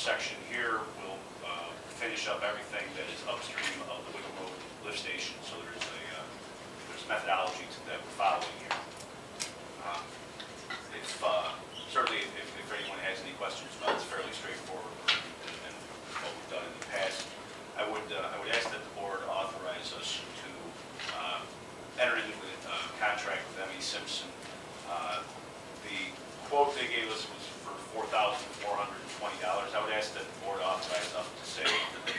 section here will finish up everything that is upstream of the Wiggle Road lift station. So there's methodology that we're following here. Certainly, if anyone has any questions about it, it's fairly straightforward and what we've done in the past. I would ask that the board authorize us to enter into a contract with M.E. Simpson. The quote they gave us was for $4,420. I would ask that the board authorize up to say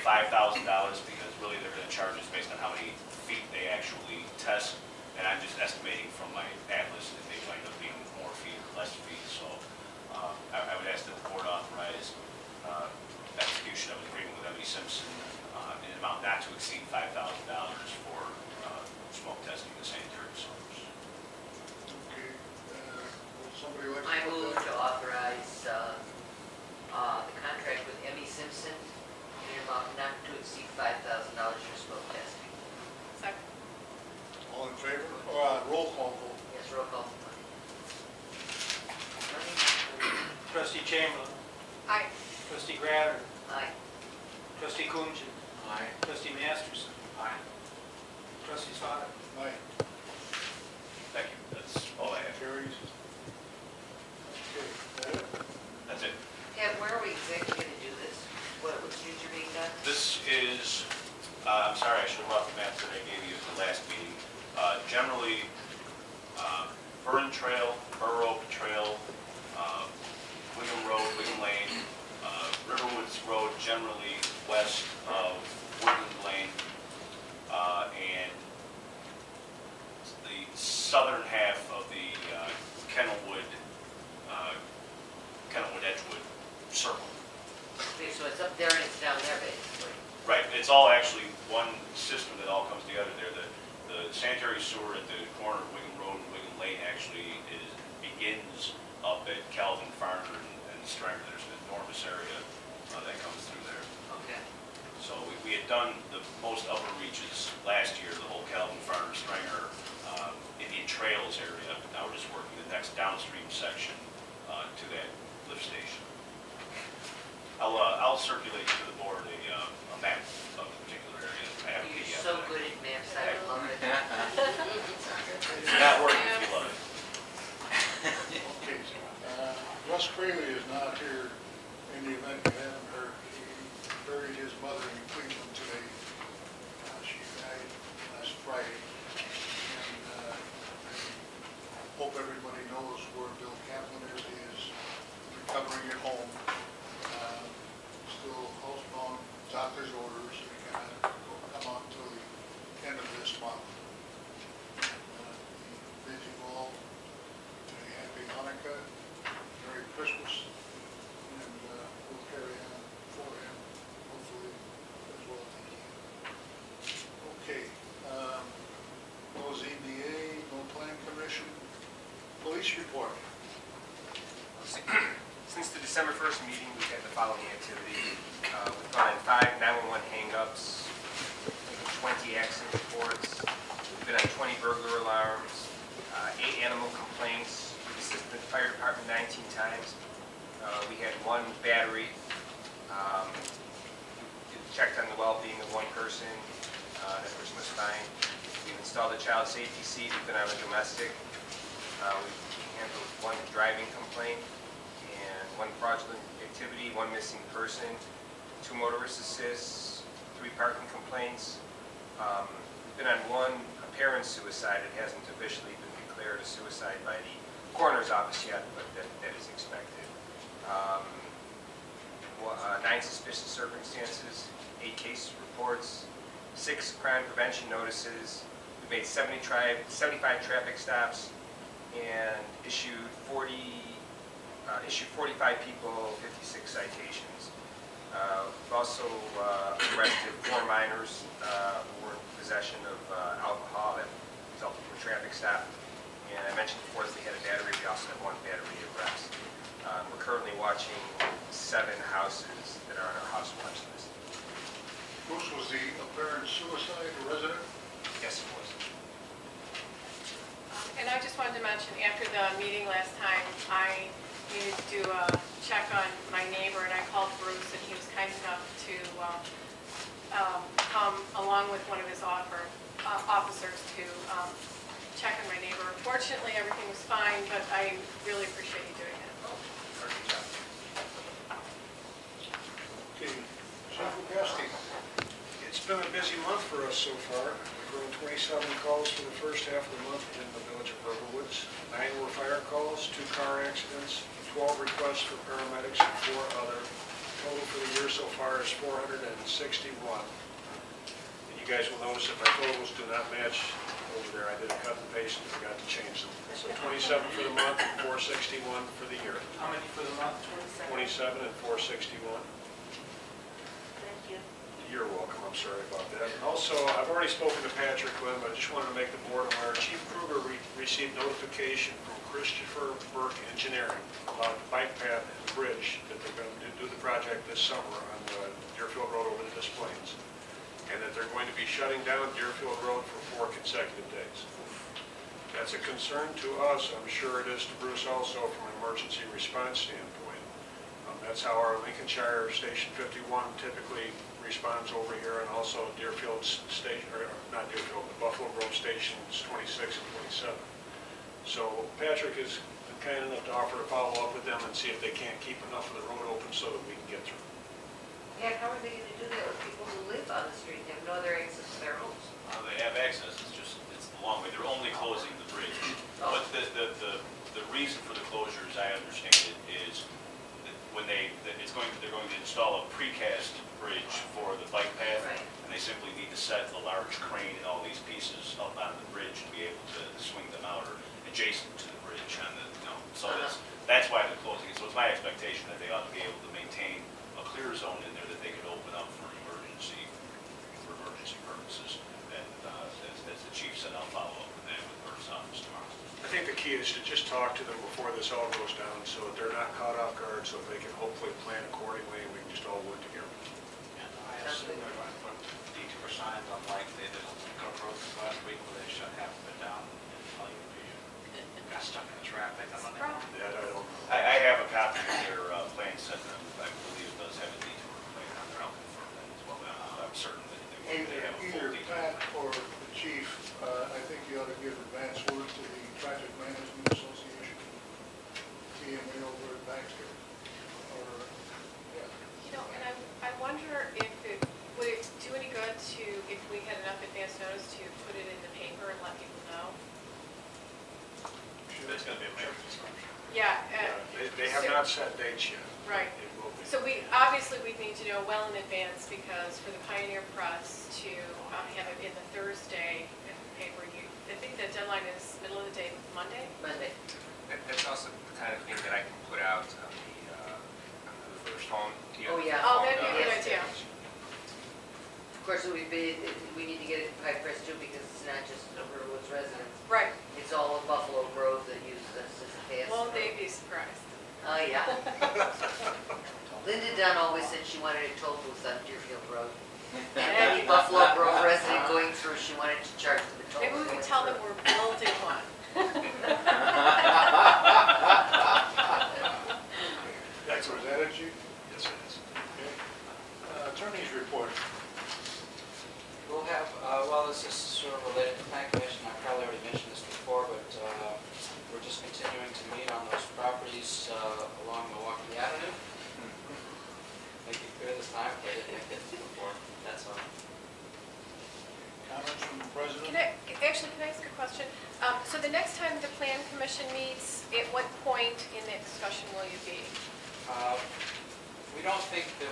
$5,000 because really they're going to charge us based on how many feet they actually test. And I'm just estimating from my atlas that they might end up being more feet or less feet. So I would ask that the board authorize execution of an agreement with M.E. Simpson in an amount not to exceed $5,000 for smoke testing the sanitary cylinders. Okay. Would somebody like to I move to authorize the contract with M.E. Simpson in an amount not to exceed $5,000 for smoke testing. Second. All in favor? Roll call vote. Yes, roll call. Trustee Chamberlain. Aye. Trustee Gratter. Aye. Trustee Kunjan. Aye. Trustee Masterson. Aye. Trustee Slaughter. Aye. Thank you. That's all I have. Carries. Okay, that it? That's it. Yeah, where are we exactly going to do this? What streets are being done? This is, I'm sorry, I should have brought the maps that I gave you at the last meeting. Generally, Vernon Trail, Burr Oak Trail, Wiggum Road, Wiggum Lane, Riverwoods Road, generally west of Woodland Lane, and the southern half of the Kennelwood Edgewood Circle. Okay, so it's up there and it's down there basically. Right, it's all actually one system that all comes together there. The sanitary sewer at the corner of Wiggum Road and Wiggum Lane actually begins up at Calvin Farner and Stringer. There's an enormous area that comes through there. Okay. So we had done the most upper reaches last year, the whole Calvin Farner, Stringer, Indian Trails area. Now we're just working the next downstream section to that lift station. I'll circulate to the board a map of the particular area. I have a You're PDF so of that. good at maps, I love it. It's not working if you love it. Okay. Russ Crayley is not here in the event you haven't heard. He buried his mother in Cleveland today. She died last Friday. And I hope everybody knows where Bill Kaplan is. He is recovering at home. Still housebound, doctor's orders. He cannot come out until the end of this month. Bid you all a happy Hanukkah, Merry Christmas, and we'll carry on for him, hopefully, as well as he can. Okay, no ZBA, no Plan Commission, police report. Since the December 1st meeting, we've had the following activity. We've gone on 5 911 hang-ups, 20 accident reports. We've been on 20 burglar alarms, 8 animal complaints. We've assisted the fire department 19 times. We had 1 battery. We checked on the well-being of 1 person. That person was fine. We've installed a child safety seat. We've been on a domestic. We've handled 1 driving complaint and 1 fraudulent activity, 1 missing person, 2 motorist assists, 3 parking complaints. We've been on 1 apparent suicide. It hasn't officially been declared a suicide by the coroner's office yet, but that is expected. 9 suspicious circumstances, 8 case reports, 6 crime prevention notices. We made 75 traffic stops and issued 45 people 56 citations. We've also arrested 4 minors who were in possession of alcohol that resulted from a traffic stop. And I mentioned before that we had a battery. We also have 1 battery arrest. We're currently watching 7 houses that are on our house watch list. Bruce, was the apparent suicide a resident? Yes, it was. And I just wanted to mention, after the meeting last time, I needed to do a check on my neighbor, and I called Bruce, and kind enough to come along with one of his officers to check on my neighbor. Fortunately, everything was fine, but I really appreciate you doing it. Perfect job. Okay, Chief Lukowski. It's been a busy month for us so far. We've grown 27 calls for the first half of the month in the village of River Woods. 9 were fire calls, 2 car accidents, 12 requests for paramedics, and 4 other. Total for the year so far is 461. And you guys will notice that my totals do not match over there. I did a cut and paste and forgot to change them. So 27 for the month and 461 for the year. How many for the month? 27 and 461. Thank you. You're welcome, I'm sorry about that. And also, I've already spoken to Patrick Lim, but I just wanted to make the board aware, Chief Kruger received notification from Christopher Burke Engineering about the bike path and the bridge that they're going to do the project this summer on Deerfield Road over to Des Plaines. And that they're going to be shutting down Deerfield Road for 4 consecutive days. That's a concern to us, I'm sure it is to Bruce also from an emergency response standpoint. That's how our Lincolnshire Station 51 typically responds over here, and also Deerfield Station, or not Deerfield, the Buffalo Grove Stations 26 and 27. So Patrick has been kind enough to offer to follow up with them and see if they can't keep enough of the road open so that we can get through. Yeah, how are they going to do that with people who live on the street and have no other access to their homes? They have access, it's the long way, they're only closing the bridge. Oh. But the reason for the closure, as I understand it, is that when they're going to install a precast bridge for the bike path. Right. And they simply need to set a large crane and all these pieces up on the bridge to be able to swing them out or adjacent to the bridge on the, so that's why they're closing it. So it's my expectation that they ought to be able to maintain a clear zone in there that they could open up for emergency purposes. And as the chief said, I'll follow up with that with Burke's office tomorrow. I think the key is to just talk to them before this all goes down so that they're not caught off guard, so they can hopefully plan accordingly and we can just all work together. And I assume they're going to put detour signs on like they did on Cook Road last week where they shut half of it down and tell you if you got stuck in traffic. I'm not That I don't know. I have a copy of their plan set, and I believe it does have a detour plan on there. I'll confirm that as well. I'm certain that they have a full Either detour Pat plan. or the chief, I think you ought to give advance word to the Traffic Management Association, TMA over at Baxter, or, yeah. And I wonder if would it do any good to, if we had enough advance notice to put it in the paper and let people know? It's going to be a major disruption. Yeah. They have not set dates yet. Right. It will be. So obviously we need to know well in advance, because for the Pioneer Press to have it in the Thursday in the paper, I think the deadline is middle of the day, Monday? Monday. That's also the kind of thing that I can put out on the first phone. Oh, yeah. Oh, that'd be a good Yes. idea. Of course, we need to get it in Pike Press too, because it's not just the River Woods residents. Right. It's all of Buffalo Grove that uses us as a pass. Won't they be surprised? Oh, yeah. Linda Dunn always said she wanted a toll booth on Deerfield Road. And any Buffalo Grove resident going through, she wanted to charge them the toll. Maybe we going could tell them through. we're building one. That's what that is, Chief? Yes, it is. Okay. Attorney's report. We'll have, well, this is sort of related to plan commission. I probably already mentioned this before, but we're just continuing to meet on those properties along Milwaukee Avenue. Make it clear this time, but I didn't make it before. That's all. Comments from the president? Can I ask a question? So the next time the plan commission meets, at what point in that discussion will you be? We don't think that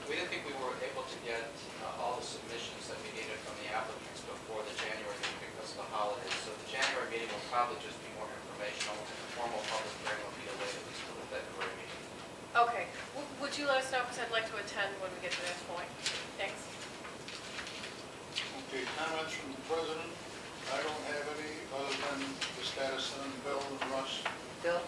we didn't think we were able to get all the submissions that we needed from the applicants before the January meeting because of the holidays. So the January meeting will probably just be more informational, and the formal public hearing will be delayed at least till the February meeting. Okay. Would you let us know, because I'd like to attend when we get to that point. Thanks. Okay, comments from the president? I don't have any, other than the status on Bill and Russ. Bill?